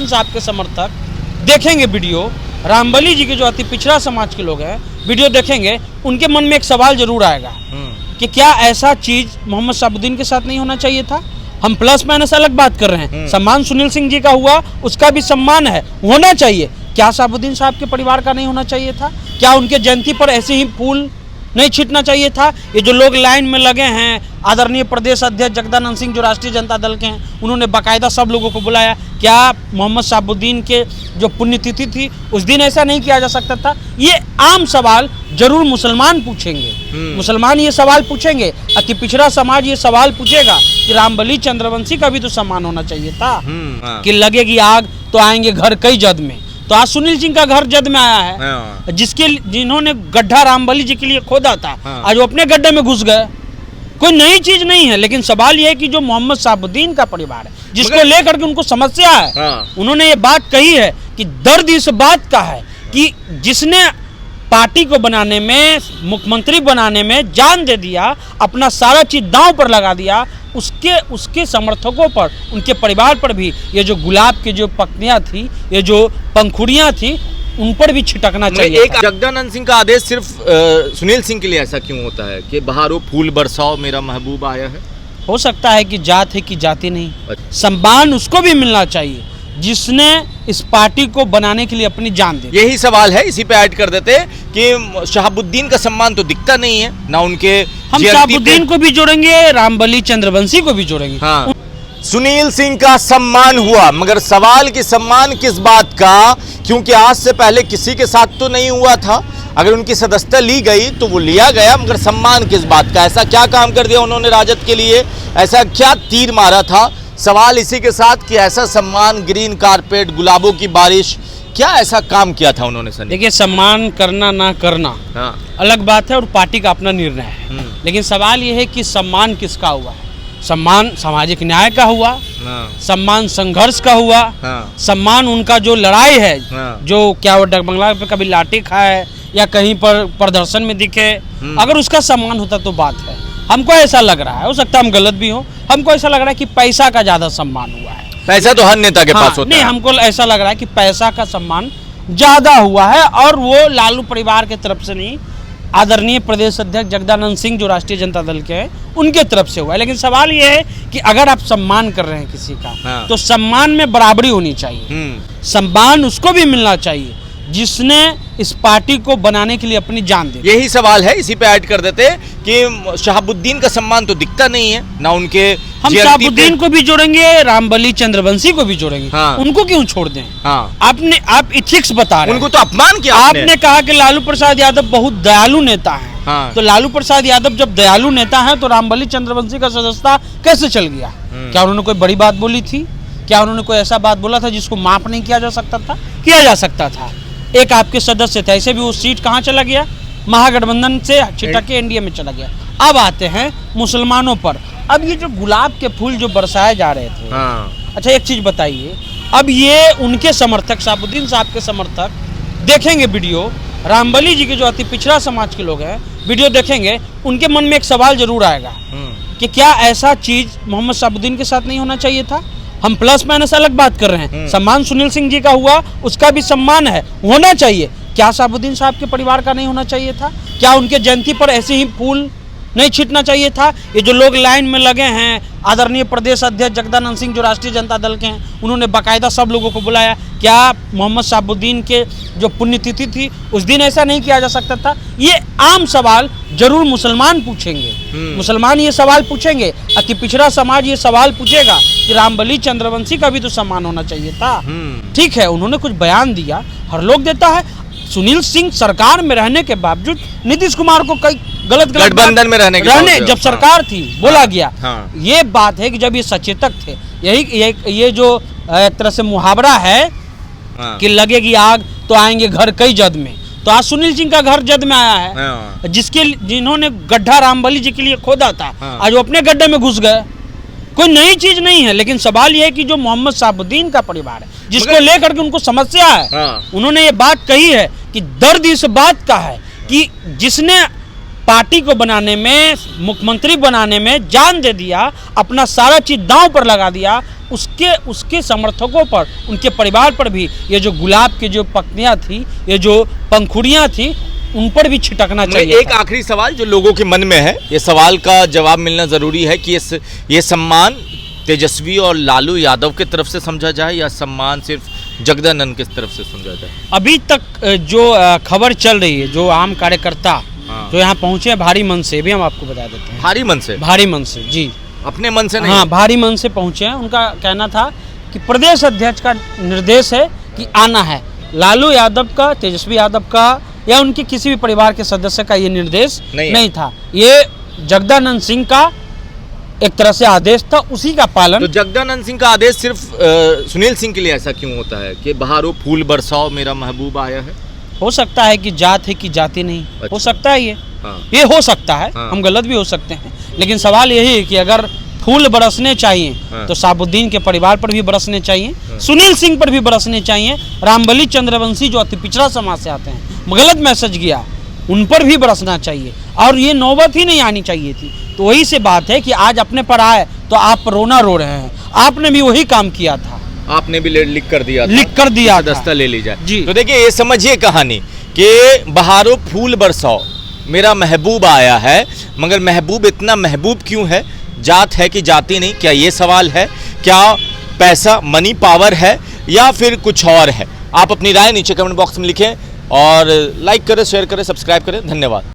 साहब के समर्थक देखेंगे वीडियो, रामबली जी के जो अति पिछड़ा समाज के लोग हैं वीडियो देखेंगे, उनके मन में एक सवाल जरूर आएगा कि क्या ऐसा चीज मोहम्मद शहाबुद्दीन के साथ नहीं होना चाहिए था। हम प्लस माइनस अलग बात कर रहे हैं, सम्मान सुनील सिंह जी का हुआ, उसका भी सम्मान है, होना चाहिए। क्या शहाबुद्दीन साहब के परिवार का नहीं होना चाहिए था? क्या उनके जयंती पर ऐसे ही फूल नहीं छीटना चाहिए था? ये जो लोग लाइन में लगे हैं, आदरणीय प्रदेश अध्यक्ष जगदानंद सिंह जो राष्ट्रीय जनता दल के हैं, उन्होंने बाकायदा सब लोगों को बुलाया। क्या मोहम्मद शहाबुद्दीन के जो पुण्यतिथि थी उस दिन ऐसा नहीं किया जा सकता था? ये आम सवाल जरूर मुसलमान पूछेंगे। मुसलमान ये सवाल पूछेंगे, अति पिछड़ा समाज ये सवाल पूछेगा कि रामबली चंद्रवंशी का भी तो सम्मान होना चाहिए था। कि लगेगी आग तो आएंगे घर कई जद में। तो आज सुनील सिंह का घर जद में आया है, जिन्होंने गड्ढा रामबली जी के लिए खोदा था, आज वो अपने गड्ढे में घुस गए। कोई नई चीज नहीं है, लेकिन सवाल यह है कि जो मोहम्मद शहाबुद्दीन का परिवार है, जिसको लेकर के उनको समस्या है, उन्होंने ये बात कही है कि दर्द इस बात का है कि जिसने पार्टी को बनाने में, मुख्यमंत्री बनाने में जान दे दिया, अपना सारा चीज दांव पर लगा दिया, उसके समर्थकों पर, उनके परिवार पर भी ये जो गुलाब की जो पत्तियां थी, ये जो पंखुड़ियां थी, उन पर भी छिटकना चाहिए। एक जगदानंद सिंह का आदेश सिर्फ सुनील सिंह के लिए ऐसा क्यों होता है कि बहारो फूल बरसाओ मेरा महबूब आया है? हो सकता है कि जात है कि जाति नहीं। सम्मान उसको भी मिलना चाहिए जिसने इस पार्टी को बनाने के लिए अपनी जान दी। यही सवाल है, इसी पे ऐड कर देते कि शहाबुद्दीन का सम्मान तो दिखता नहीं है ना उनके। हम शहाबुद्दीन को भी जोड़ेंगे, रामबली चंद्रवंशी को भी जोड़ेंगे। हाँ। सुनील सिंह का सम्मान हुआ, मगर सवाल कि सम्मान किस बात का, क्योंकि आज से पहले किसी के साथ तो नहीं हुआ था। अगर उनकी सदस्यता ली गई तो वो लिया गया, मगर सम्मान किस बात का? ऐसा क्या काम कर दिया उन्होंने राजद के लिए? ऐसा क्या तीर मारा था? सवाल इसी के साथ कि ऐसा सम्मान, ग्रीन कारपेट, गुलाबों की बारिश, क्या ऐसा काम किया था उन्होंने? सर देखिए, सम्मान करना ना करना अलग बात है और पार्टी का अपना निर्णय है, लेकिन सवाल यह है कि सम्मान किसका हुआ है? सम्मान सामाजिक न्याय का हुआ, सम्मान संघर्ष का हुआ, सम्मान उनका जो लड़ाई है, जो क्या वो डगबंगला पे कभी लाठी खाए या कहीं पर प्रदर्शन में दिखे, अगर उसका सम्मान होता तो बात है। हमको ऐसा लग रहा है, हो सकता है हम गलत भी हो, हमको ऐसा लग रहा है कि पैसा का ज्यादा सम्मान हुआ है। पैसा तो हर नेता के पास होता नहीं, हमको ऐसा लग रहा है कि पैसा का सम्मान ज्यादा हुआ है, और वो लालू परिवार की तरफ से नहीं, आदरणीय प्रदेश अध्यक्ष जगदानंद सिंह जो राष्ट्रीय जनता दल के हैं, उनके तरफ से हुआ है। लेकिन सवाल ये है कि अगर आप सम्मान कर रहे हैं किसी का, तो सम्मान में बराबरी होनी चाहिए। सम्मान उसको भी मिलना चाहिए जिसने इस पार्टी को बनाने के लिए अपनी जान दी। यही सवाल है, इसी पे ऐड कर देते कि शहाबुद्दीन का सम्मान तो दिखता नहीं है ना उनके। हम शहाबुद्दीन को भी जोड़ेंगे, रामबली चंद्रवंशी को भी जोड़ेंगे। उनको क्यों छोड़ दें? आप इथिक्स बता रहे हैं, उनको तो अपमान किया आपने कहा कि लालू प्रसाद यादव बहुत दयालु नेता है। तो लालू प्रसाद यादव जब दयालु नेता है तो रामबली चंद्रवंशी का सदस्यता कैसे चल गया? क्या उन्होंने कोई बड़ी बात बोली थी? क्या उन्होंने कोई ऐसा बात बोला था जिसको माफ नहीं किया जा सकता था? किया जा सकता था। एक आपके सदस्य थे, ऐसे भी वो सीट कहाँ चला गया? महागठबंधन से छिटक के एनडीए में चला गया। अब आते हैं मुसलमानों पर। अब ये जो गुलाब के फूल जो बरसाए जा रहे थे, अच्छा एक चीज बताइए, अब ये उनके समर्थक, शहाबुद्दीन साहब के समर्थक देखेंगे वीडियो, रामबली जी के जो अति पिछड़ा समाज के लोग हैं वीडियो देखेंगे, उनके मन में एक सवाल जरूर आएगा कि क्या ऐसा चीज मोहम्मद शहाबुद्दीन के साथ नहीं होना चाहिए था। हम प्लस माइनस अलग बात कर रहे हैं, सम्मान सुनील सिंह जी का हुआ, उसका भी सम्मान है, होना चाहिए। क्या शहाबुद्दीन साहब के परिवार का नहीं होना चाहिए था? क्या उनके जयंती पर ऐसे ही फूल नहीं छीटना चाहिए था? ये जो लोग लाइन में लगे हैं, आदरणीय प्रदेश अध्यक्ष जगदानंद सिंह जो राष्ट्रीय जनता दल के हैं, उन्होंने बाकायदा सब लोगों को बुलाया। क्या मोहम्मद शहाबुद्दीन के जो पुण्यतिथि थी उस दिन ऐसा नहीं किया जा सकता था? ये आम सवाल जरूर मुसलमान पूछेंगे। मुसलमान ये सवाल पूछेंगे, अति पिछड़ा समाज ये सवाल पूछेगा कि रामबली चंद्रवंशी का भी तो सम्मान होना चाहिए था। ठीक है, उन्होंने कुछ बयान दिया, हर लोग देता है। सुनील सिंह सरकार में रहने के बावजूद नीतीश कुमार को कई गलत गठबंधन में रहने जब सरकार थी बोला गया। ये बात है कि जब ये सचेतक थे, ये जो एक तरह से मुहावरा है कि लगेगी आग तो आएंगे घर कई जद में। तो आज सुनील सिंह का घर जद में आया है, जिन्होंने गड्ढा रामबली जी के लिए खोदा था, आज वो अपने गड्ढे में घुस गए। कोई नई चीज नहीं है, लेकिन सवाल यह है कि जो मोहम्मद शहाबुद्दीन का परिवार है, जिसको लेकर के उनको समस्या है, उन्होंने ये बात कही है कि दर्द इस बात का है कि जिसने पार्टी को बनाने में, मुख्यमंत्री बनाने में जान दे दिया, अपना सारा चीज दांव पर लगा दिया, उसके समर्थकों पर, उनके परिवार पर भी ये जो गुलाब की जो पत्तियां थी, ये जो पंखुड़ियां थी, उन पर भी छिटकना चाहिए। एक आखिरी सवाल जो लोगों के मन में है, ये सवाल का जवाब मिलना जरूरी है कि ये सम्मान तेजस्वी और लालू यादव की तरफ से समझा जाए या सम्मान सिर्फ जगदानंद की तरफ से समझा जाए? अभी तक जो खबर चल रही है, जो आम कार्यकर्ता जो यहाँ पहुंचे हैं भारी मन से, भी हम आपको बता देते हैं। भारी मन से? भारी मन से जी, अपने मन से नहीं? हाँ, भारी मन से पहुंचे हैं। उनका कहना था कि प्रदेश अध्यक्ष का निर्देश है कि आना है। लालू यादव का, तेजस्वी यादव का या उनके किसी भी परिवार के सदस्य का ये निर्देश नहीं था। ये जगदानंद सिंह का एक तरह से आदेश था, उसी का पालन। तो जगदानंद सिंह का आदेश सिर्फ सुनील सिंह के लिए ऐसा क्यों होता है कि बहारो फूल बरसाओ मेरा महबूब आया है? हो सकता है कि जात है कि जाति नहीं। अच्छा। हो सकता है ये हाँ। ये हो सकता है। हाँ। हम गलत भी हो सकते हैं, लेकिन सवाल यही है कि अगर फूल बरसने चाहिए हाँ। तो साबुद्दीन के परिवार पर भी बरसने चाहिए, हाँ। सुनील सिंह पर भी बरसने चाहिए, रामबली चंद्रवंशी जो अति पिछड़ा समाज से आते हैं, गलत मैसेज गया, उन पर भी बरसना चाहिए। और ये नौबत ही नहीं आनी चाहिए थी। तो वही से बात है कि आज अपने पर आए तो आप रोना रो रहे हैं। आपने भी वही काम किया था, आपने भी लिख कर दिया था, दस्ता ले ली जाए जी। तो देखिए, ये समझिए कहानी कि बहारो फूल बरसाओ मेरा महबूब आया है, मगर महबूब इतना महबूब क्यों है? जात है कि जाति नहीं? क्या ये सवाल है? क्या पैसा, मनी पावर है या फिर कुछ और है? आप अपनी राय नीचे कमेंट बॉक्स में लिखें और लाइक करें, शेयर करें, सब्सक्राइब करें। धन्यवाद।